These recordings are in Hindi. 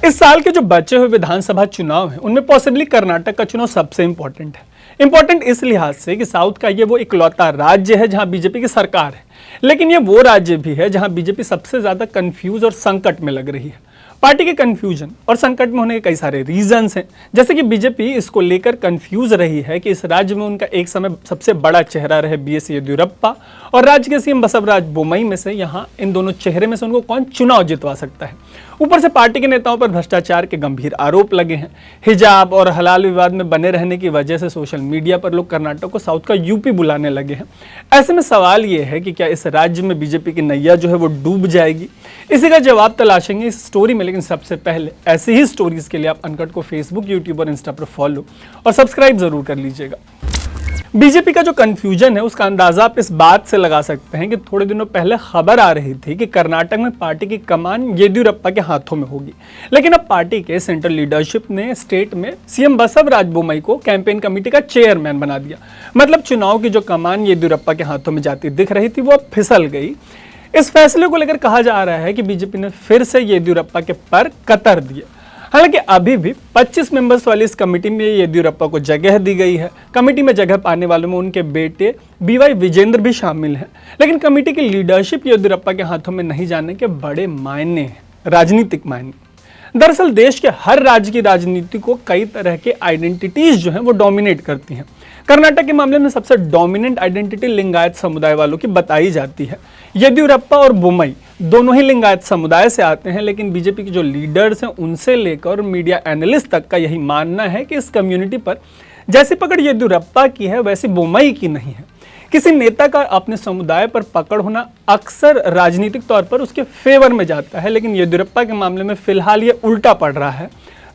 इस साल के जो बचे हुए विधानसभा चुनाव हैं उनमें पॉसिबली कर्नाटक का चुनाव सबसे इंपॉर्टेंट है। इंपॉर्टेंट इस लिहाज से कि साउथ का ये वो इकलौता राज्य है जहां बीजेपी की सरकार है, लेकिन ये वो राज्य भी है जहां बीजेपी सबसे ज्यादा कंफ्यूज और संकट में लग रही है। पार्टी के कंफ्यूजन और संकट में होने के कई सारे रीजंस हैं, जैसे कि बीजेपी इसको लेकर कंफ्यूज रही है कि इस राज्य में उनका एक समय सबसे बड़ा चेहरा रहे बीएस येदियुरप्पा और राज्य के सीएम बसवराज बोम्मई में से यहां इन दोनों चेहरे में से उनको कौन चुनाव जितवा सकता है। ऊपर से पार्टी के नेताओं पर भ्रष्टाचार के गंभीर आरोप लगे हैं। हिजाब और हलाल विवाद में बने रहने की वजह से सोशल मीडिया पर लोग कर्नाटक को साउथ का यूपी बुलाने लगे हैं। ऐसे में सवाल ये है कि क्या इस राज्य में बीजेपी की नैया जो है वो डूब जाएगी। इसी का जवाब तलाशेंगे इस स्टोरी में, लेकिन सबसे पहले ऐसी ही स्टोरीज के लिए आप अनकट को फेसबुक, यूट्यूब और इंस्टा पर फॉलो और सब्सक्राइब जरूर कर लीजिएगा। बीजेपी का जो कंफ्यूजन है उसका अंदाजा आप इस बात से लगा सकते हैं कि थोड़े दिनों पहले खबर आ रही थी कि कर्नाटक में पार्टी की कमान येदियुरप्पा के हाथों में होगी, लेकिन अब पार्टी के सेंट्रल लीडरशिप ने स्टेट में सीएम बसवराज बोम्मई को कैंपेन कमेटी का चेयरमैन बना दिया। मतलब चुनाव की जो कमान येदियुरप्पा के हाथों में जाती दिख रही थी वो अब फिसल गई। इस फैसले को लेकर कहा जा रहा है कि बीजेपी ने फिर से येदियुरप्पा के पर कतर दिए। हालांकि अभी भी 25 मेंबर्स वाली इस कमेटी में येदियुरप्पा को जगह दी गई है। कमेटी में जगह पाने वालों में उनके बेटे बीवाई विजेंद्र भी शामिल हैं, लेकिन कमेटी की लीडरशिप येदियुरप्पा के हाथों में नहीं जाने के बड़े मायने हैं, राजनीतिक मायने। दरअसल देश के हर राज्य की राजनीति को कई तरह के आइडेंटिटीज जो हैं वो डोमिनेट करती हैं। कर्नाटक के मामले में सबसे डोमिनेंट आइडेंटिटी लिंगायत समुदाय वालों की बताई जाती है। येदियुरप्पा और बोम्मई दोनों ही लिंगायत समुदाय से आते हैं, लेकिन बीजेपी के जो लीडर्स हैं उनसे लेकर मीडिया एनालिस्ट तक का यही मानना है कि इस कम्युनिटी पर जैसी पकड़ येदियुरप्पा की है वैसी बोम्मई की नहीं है। किसी नेता का अपने समुदाय पर पकड़ होना अक्सर राजनीतिक तौर पर उसके फेवर में जाता है, लेकिन येदियुरप्पा के मामले में फिलहाल ये उल्टा पड़ रहा है।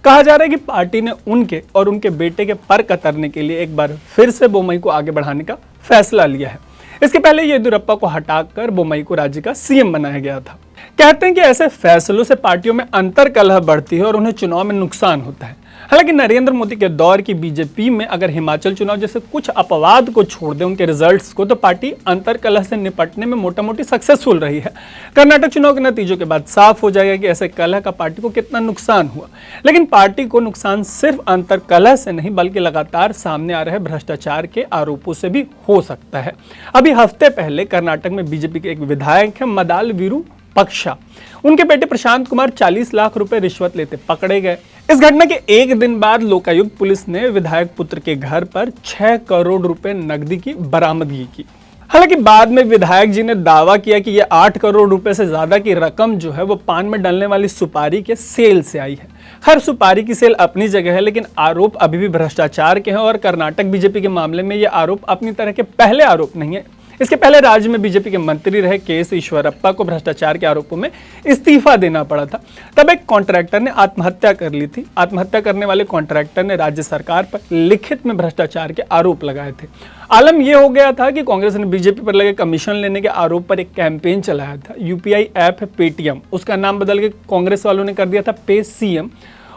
कहा जा रहा है कि पार्टी ने उनके और उनके बेटे के पर कतरने के लिए एक बार फिर से बोम्मई को आगे बढ़ाने का फैसला लिया है। इसके पहले येदियुरप्पा को हटाकर बोम्मई को राज्य का सीएम बनाया गया था। कहते हैं कि ऐसे फैसलों से पार्टियों में अंतर कलह बढ़ती है और उन्हें चुनाव में नुकसान होता है। हालांकि नरेंद्र मोदी के दौर की बीजेपी में अगर हिमाचल चुनाव जैसे कुछ अपवाद को छोड़ दें उनके रिजल्ट्स को, तो पार्टी अंतर कलह से निपटने में मोटा मोटी सक्सेसफुल रही है। कर्नाटक चुनाव के नतीजों के बाद साफ हो जाएगा कि ऐसे कलह का पार्टी को कितना नुकसान हुआ, लेकिन पार्टी को नुकसान सिर्फ अंतर कलह से नहीं बल्कि लगातार सामने आ रहे भ्रष्टाचार के आरोपों से भी हो सकता है। अभी हफ्ते पहले कर्नाटक में बीजेपी के एक विधायक है मदाल विरूपक्षा, उनके बेटे प्रशांत कुमार 40 लाख रुपए रिश्वत लेते पकड़े गए। इस घटना के एक दिन बाद लोकायुक्त पुलिस ने विधायक पुत्र के घर पर 6 करोड़ रुपए नकदी की बरामदगी की। हालांकि बाद में विधायक जी ने दावा किया कि यह 8 करोड़ रुपए से ज्यादा की रकम जो है वो पान में डलने वाली सुपारी के सेल से आई है। हर सुपारी की सेल अपनी जगह है, लेकिन आरोप अभी भी भ्रष्टाचार के हैं और कर्नाटक बीजेपी के मामले में ये आरोप अपनी तरह के पहले आरोप नहीं है। इसके पहले राज्य में बीजेपी के मंत्री रहे के.एस. ईश्वरप्पा को भ्रष्टाचार के आरोपों में इस्तीफा देना पड़ा था। तब एक कॉन्ट्रैक्टर ने आत्महत्या कर ली थी। आत्महत्या करने वाले कॉन्ट्रैक्टर ने राज्य सरकार पर लिखित में भ्रष्टाचार के आरोप लगाए थे। आलम यह हो गया था कि कांग्रेस ने बीजेपी पर लगे कमीशन लेने के आरोप पर एक कैंपेन चलाया था। यूपीआई ऐप है पेटीएम, उसका नाम बदल के कांग्रेस वालों ने कर दिया था पे सीएम,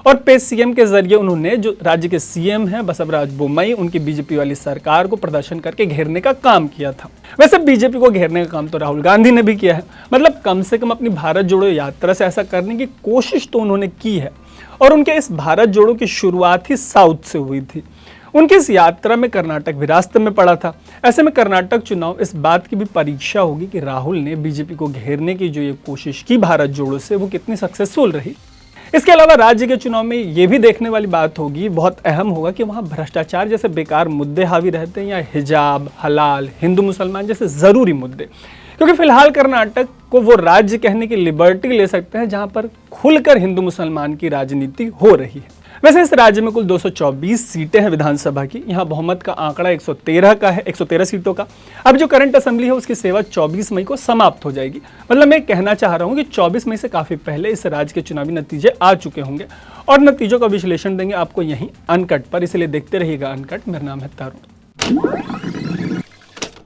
और पे सीएम के जरिए उन्होंने जो राज्य के सीएम हैं बसवराज बोम्मई, उनकी बीजेपी वाली सरकार को प्रदर्शन करके घेरने का काम किया था। वैसे बीजेपी को घेरने का काम तो राहुल गांधी ने भी किया है। मतलब कम से कम अपनी भारत जोड़ो यात्रा से ऐसा करने की कोशिश तो उन्होंने की है, और उनके इस भारत जोड़ो की शुरुआत ही साउथ से हुई थी। उनकी इस यात्रा में कर्नाटक भी रास्ते में पड़ा था। ऐसे में कर्नाटक चुनाव इस बात की भी परीक्षा होगी कि राहुल ने बीजेपी को घेरने की जो ये कोशिश की भारत जोड़ो से, वो कितनी सक्सेसफुल रही। इसके अलावा राज्य के चुनाव में ये भी देखने वाली बात होगी, बहुत अहम होगा कि वहाँ भ्रष्टाचार जैसे बेकार मुद्दे हावी रहते हैं या हिजाब, हलाल, हिंदू मुसलमान जैसे जरूरी मुद्दे। क्योंकि फिलहाल कर्नाटक को वो राज्य कहने की लिबर्टी ले सकते हैं जहाँ पर खुलकर हिंदू मुसलमान की राजनीति हो रही है। वैसे इस राज्य में कुल 224 सीटें हैं विधानसभा की। यहाँ बहुमत का आंकड़ा 113 का है, 113 सीटों का। अब जो करंट असेंबली है उसकी सेवा 24 मई को समाप्त हो जाएगी। मतलब मैं कहना चाह रहा हूँ कि 24 मई से काफी पहले इस राज्य के चुनावी नतीजे आ चुके होंगे, और नतीजों का विश्लेषण देंगे आपको यहीं अनकट पर, इसलिए देखते रहिएगा अनकट। मेरा नाम है तारुण।